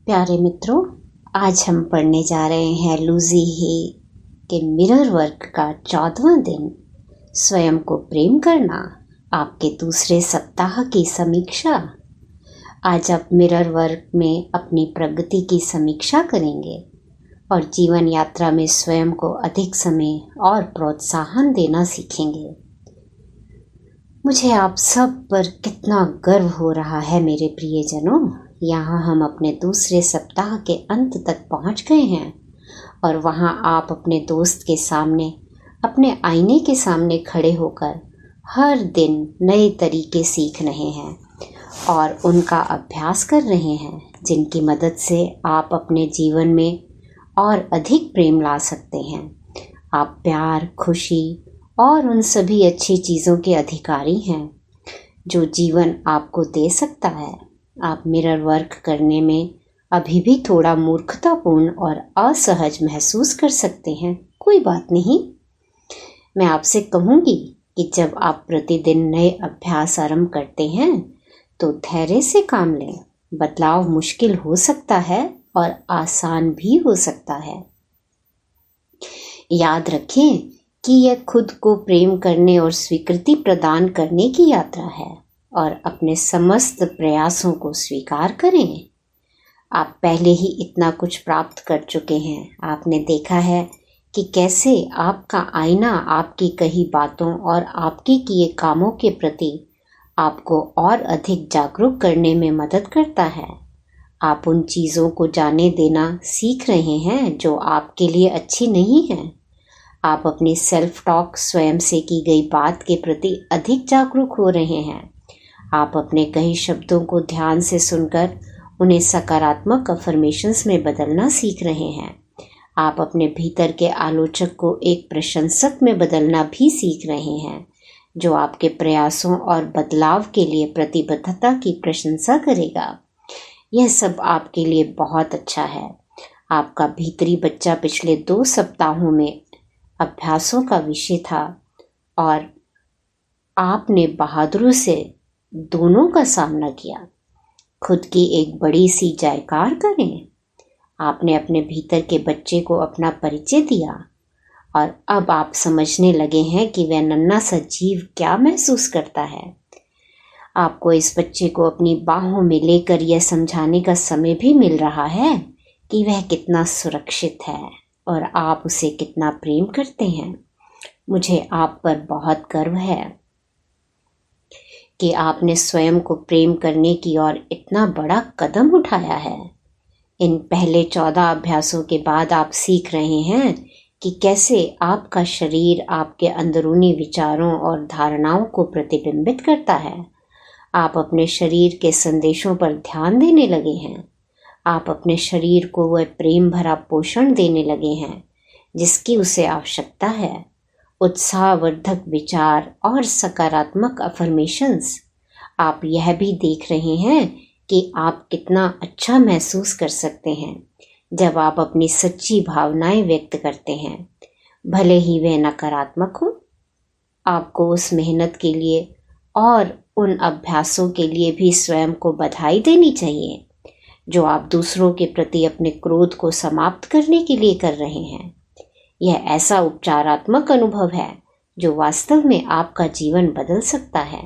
प्यारे मित्रों, आज हम पढ़ने जा रहे हैं लूजी ही के मिरर वर्क का 14वां दिन, स्वयं को प्रेम करना, आपके दूसरे सप्ताह की समीक्षा। आज आप मिरर वर्क में अपनी प्रगति की समीक्षा करेंगे और जीवन यात्रा में स्वयं को अधिक समय और प्रोत्साहन देना सीखेंगे। मुझे आप सब पर कितना गर्व हो रहा है मेरे प्रियजनों। यहाँ हम अपने दूसरे सप्ताह के अंत तक पहुँच गए हैं और वहाँ आप अपने दोस्त के सामने, अपने आईने के सामने खड़े होकर हर दिन नए तरीके सीख रहे हैं और उनका अभ्यास कर रहे हैं, जिनकी मदद से आप अपने जीवन में और अधिक प्रेम ला सकते हैं। आप प्यार, खुशी और उन सभी अच्छी चीज़ों के अधिकारी हैं जो जीवन आपको दे सकता है। आप मिरर वर्क करने में अभी भी थोड़ा मूर्खतापूर्ण और असहज महसूस कर सकते हैं। कोई बात नहीं, मैं आपसे कहूँगी कि जब आप प्रतिदिन नए अभ्यास आरंभ करते हैं तो धैर्य से काम लें। बदलाव मुश्किल हो सकता है और आसान भी हो सकता है। याद रखें कि यह खुद को प्रेम करने और स्वीकृति प्रदान करने की यात्रा है और अपने समस्त प्रयासों को स्वीकार करें। आप पहले ही इतना कुछ प्राप्त कर चुके हैं। आपने देखा है कि कैसे आपका आईना आपकी कही बातों और आपके किए कामों के प्रति आपको और अधिक जागरूक करने में मदद करता है। आप उन चीज़ों को जाने देना सीख रहे हैं जो आपके लिए अच्छी नहीं हैं। आप अपनी सेल्फ टॉक, स्वयं से की गई बात के प्रति अधिक जागरूक हो रहे हैं। आप अपने कई शब्दों को ध्यान से सुनकर उन्हें सकारात्मक अफर्मेशंस में बदलना सीख रहे हैं। आप अपने भीतर के आलोचक को एक प्रशंसक में बदलना भी सीख रहे हैं, जो आपके प्रयासों और बदलाव के लिए प्रतिबद्धता की प्रशंसा करेगा। यह सब आपके लिए बहुत अच्छा है। आपका भीतरी बच्चा पिछले 2 सप्ताहों में अभ्यासों का विषय था और आपने बहादुरी से दोनों का सामना किया। खुद की एक बड़ी सी जयकार करें। आपने अपने भीतर के बच्चे को अपना परिचय दिया और अब आप समझने लगे हैं कि वह नन्हा सा जीव क्या महसूस करता है। आपको इस बच्चे को अपनी बाहों में लेकर यह समझाने का समय भी मिल रहा है कि वह कितना सुरक्षित है और आप उसे कितना प्रेम करते हैं। मुझे आप पर बहुत गर्व है कि आपने स्वयं को प्रेम करने की ओर इतना बड़ा कदम उठाया है। इन पहले 14 अभ्यासों के बाद आप सीख रहे हैं कि कैसे आपका शरीर आपके अंदरूनी विचारों और धारणाओं को प्रतिबिंबित करता है। आप अपने शरीर के संदेशों पर ध्यान देने लगे हैं। आप अपने शरीर को वह प्रेम भरा पोषण देने लगे हैं जिसकी उसे आवश्यकता है। उत्साहवर्धक विचार और सकारात्मक अफर्मेशंस। आप यह भी देख रहे हैं कि आप कितना अच्छा महसूस कर सकते हैं जब आप अपनी सच्ची भावनाएं व्यक्त करते हैं, भले ही वे नकारात्मक हो। आपको उस मेहनत के लिए और उन अभ्यासों के लिए भी स्वयं को बधाई देनी चाहिए जो आप दूसरों के प्रति अपने क्रोध को समाप्त करने के लिए कर रहे हैं। यह ऐसा उपचारात्मक अनुभव है जो वास्तव में आपका जीवन बदल सकता है।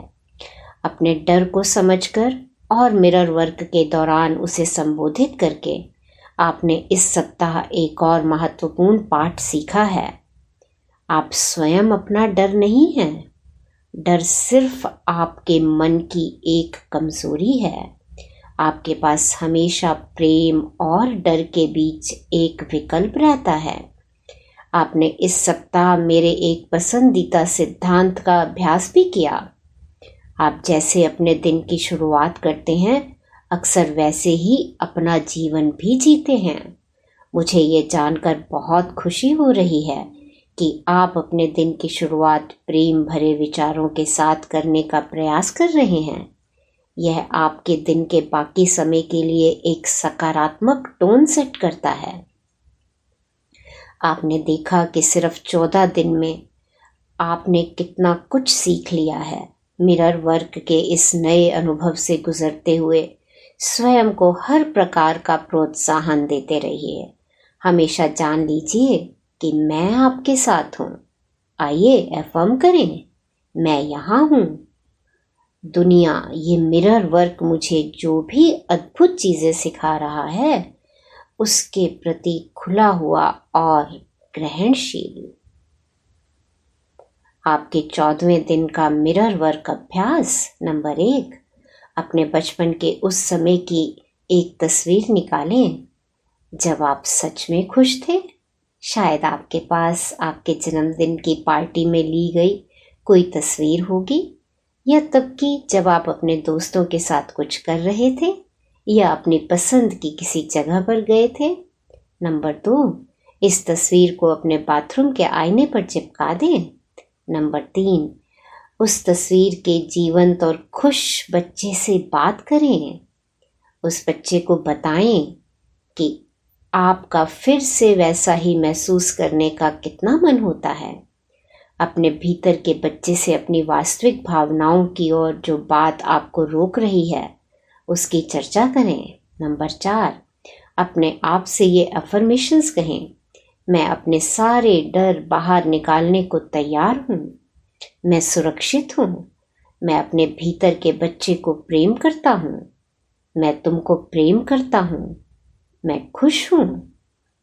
अपने डर को समझकर और मिरर वर्क के दौरान उसे संबोधित करके आपने इस सप्ताह एक और महत्वपूर्ण पाठ सीखा है। आप स्वयं अपना डर नहीं हैं। डर सिर्फ आपके मन की एक कमजोरी है। आपके पास हमेशा प्रेम और डर के बीच एक विकल्प रहता है। आपने इस सप्ताह मेरे एक पसंदीदा सिद्धांत का अभ्यास भी किया। आप जैसे अपने दिन की शुरुआत करते हैं, अक्सर वैसे ही अपना जीवन भी जीते हैं। मुझे ये जानकर बहुत खुशी हो रही है कि आप अपने दिन की शुरुआत प्रेम भरे विचारों के साथ करने का प्रयास कर रहे हैं। यह आपके दिन के बाकी समय के लिए एक सकारात्मक टोन सेट करता है। आपने देखा कि सिर्फ 14 दिन में आपने कितना कुछ सीख लिया है। मिरर वर्क के इस नए अनुभव से गुजरते हुए स्वयं को हर प्रकार का प्रोत्साहन देते रहिए। हमेशा जान लीजिए कि मैं आपके साथ हूँ। आइए अफर्म करें, मैं यहाँ हूँ। दुनिया, ये मिरर वर्क मुझे जो भी अद्भुत चीजें सिखा रहा है उसके प्रति खुला हुआ और ग्रहणशील। आपके 14वें दिन का मिरर वर्क अभ्यास नंबर 1, अपने बचपन के उस समय की एक तस्वीर निकालें जब आप सच में खुश थे। शायद आपके पास आपके जन्मदिन की पार्टी में ली गई कोई तस्वीर होगी, या तब की जब आप अपने दोस्तों के साथ कुछ कर रहे थे या अपनी पसंद की किसी जगह पर गए थे। नंबर 2, इस तस्वीर को अपने बाथरूम के आईने पर चिपका दें। नंबर 3, उस तस्वीर के जीवंत और खुश बच्चे से बात करें। उस बच्चे को बताएं कि आपका फिर से वैसा ही महसूस करने का कितना मन होता है। अपने भीतर के बच्चे से अपनी वास्तविक भावनाओं की ओर जो बात आपको रोक रही है उसकी चर्चा करें। नंबर 4, अपने आप से ये अफर्मेशंस कहें। मैं अपने सारे डर बाहर निकालने को तैयार हूँ। मैं सुरक्षित हूँ। मैं अपने भीतर के बच्चे को प्रेम करता हूँ। मैं तुमको प्रेम करता हूँ। मैं खुश हूँ।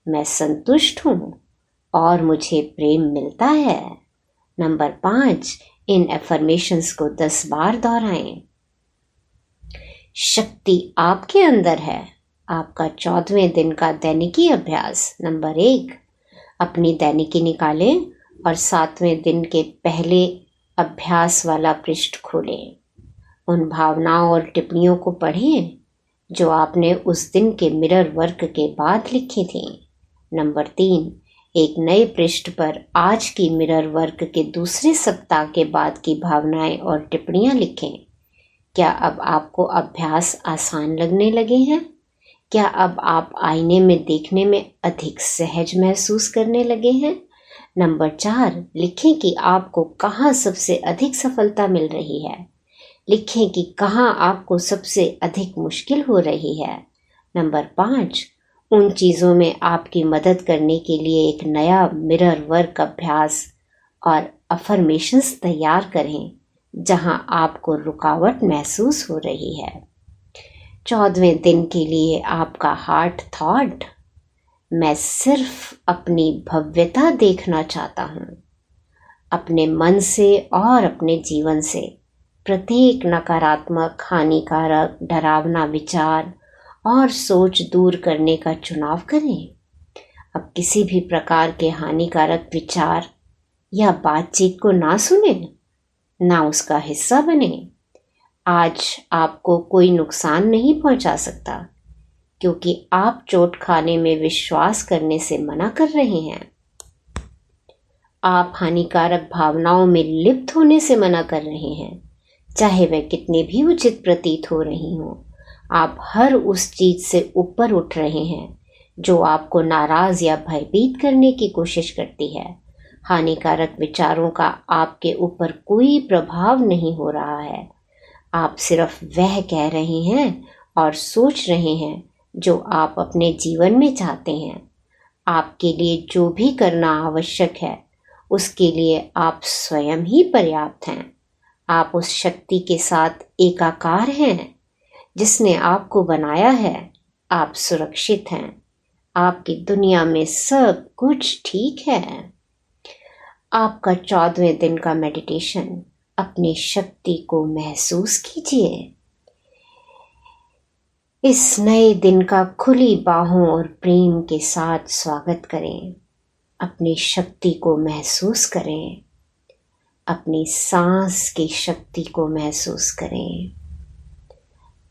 मैं संतुष्ट हूँ और मुझे प्रेम मिलता है। नंबर 5, इन अफर्मेशंस को 10 बार दोहराएं। शक्ति आपके अंदर है। आपका 14वें दिन का दैनिकी अभ्यास नंबर 1, अपनी दैनिकी निकालें और 7वें दिन के पहले अभ्यास वाला पृष्ठ खोलें। उन भावनाओं और टिप्पणियों को पढ़ें जो आपने उस दिन के मिरर वर्क के बाद लिखी थी। नंबर 3, एक नए पृष्ठ पर आज की मिरर वर्क के दूसरे सप्ताह के बाद की भावनाएं और टिप्पणियां लिखें। क्या अब आपको अभ्यास आसान लगने लगे हैं? क्या अब आप आईने में देखने में अधिक सहज महसूस करने लगे हैं? नंबर 4, लिखें कि आपको कहाँ सबसे अधिक सफलता मिल रही है। लिखें कि कहाँ आपको सबसे अधिक मुश्किल हो रही है। नंबर 5, उन चीज़ों में आपकी मदद करने के लिए एक नया मिरर वर्क अभ्यास और अफर्मेशंस तैयार करें जहां आपको रुकावट महसूस हो रही है। 14वें दिन के लिए आपका हार्ट थॉट, मैं सिर्फ अपनी भव्यता देखना चाहता हूँ। अपने मन से और अपने जीवन से प्रत्येक नकारात्मक, हानिकारक, डरावना विचार और सोच दूर करने का चुनाव करें। अब किसी भी प्रकार के हानिकारक विचार या बातचीत को ना सुने, ना उसका हिस्सा बने। आज आपको कोई नुकसान नहीं पहुंचा सकता क्योंकि आप चोट खाने में विश्वास करने से मना कर रहे हैं। आप हानिकारक भावनाओं में लिप्त होने से मना कर रहे हैं, चाहे वह कितने भी उचित प्रतीत हो रही हों। आप हर उस चीज से ऊपर उठ रहे हैं जो आपको नाराज या भयभीत करने की कोशिश करती है। हानिकारक विचारों का आपके ऊपर कोई प्रभाव नहीं हो रहा है। आप सिर्फ वह कह रहे हैं और सोच रहे हैं जो आप अपने जीवन में चाहते हैं। आपके लिए जो भी करना आवश्यक है उसके लिए आप स्वयं ही पर्याप्त हैं। आप उस शक्ति के साथ एकाकार हैं जिसने आपको बनाया है। आप सुरक्षित हैं। आपकी दुनिया में सब कुछ ठीक है। आपका 14वें दिन का मेडिटेशन, अपनी शक्ति को महसूस कीजिए। इस नए दिन का खुली बाहों और प्रेम के साथ स्वागत करें। अपनी शक्ति को महसूस करें। अपनी सांस की शक्ति को महसूस करें।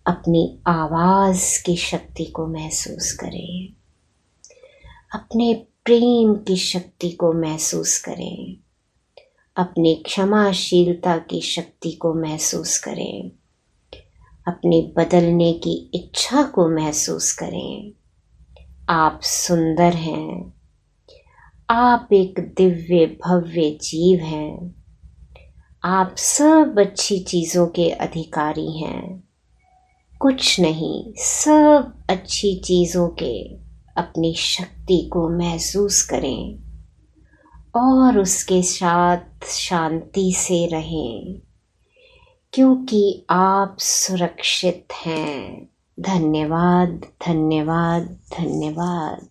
अपनी आवाज की शक्ति को महसूस करें। अपने प्रेम की शक्ति को महसूस करें। अपनी क्षमाशीलता की शक्ति को महसूस करें। अपने बदलने की इच्छा को महसूस करें। आप सुंदर हैं। आप एक दिव्य भव्य जीव हैं। आप सब अच्छी चीजों के अधिकारी हैं। कुछ नहीं, सब अच्छी चीज़ों के अपनी शक्ति को महसूस करें और उसके साथ शांति से रहें, क्योंकि आप सुरक्षित हैं। धन्यवाद, धन्यवाद, धन्यवाद।